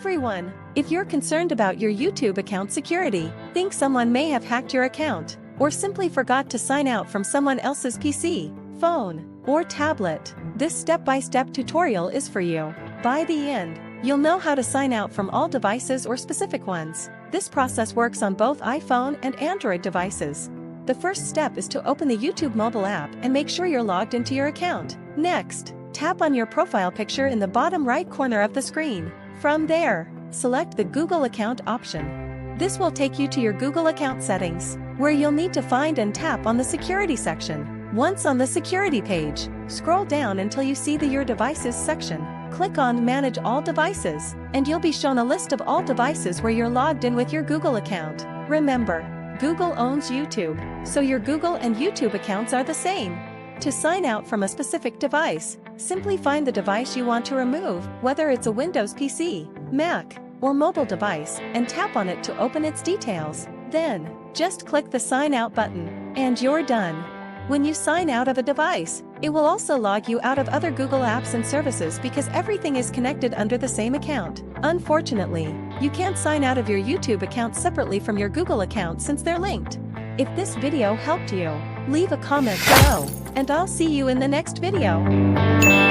everyone! If you're concerned about your YouTube account security, think someone may have hacked your account, or simply forgot to sign out from someone else's PC, phone, or tablet, this step-by-step tutorial is for you. By the end, you'll know how to sign out from all devices or specific ones. This process works on both iPhone and Android devices. The first step is to open the YouTube mobile app and make sure you're logged into your account. Next, tap on your profile picture in the bottom right corner of the screen. From there, select the Google account option. This will take you to your Google account settings, where you'll need to find and tap on the security section. Once on the security page, scroll down until you see the Your Devices section. Click on Manage All Devices, and you'll be shown a list of all devices where you're logged in with your Google account. Remember, Google owns YouTube, so your Google and YouTube accounts are the same. To sign out from a specific device, simply find the device you want to remove, whether it's a Windows PC, Mac, or mobile device, and tap on it to open its details. Then, just click the Sign Out button, and you're done. When you sign out of a device, it will also log you out of other Google apps and services because everything is connected under the same account. Unfortunately, you can't sign out of your YouTube account separately from your Google account since they're linked. If this video helped you, leave a comment below, and I'll see you in the next video.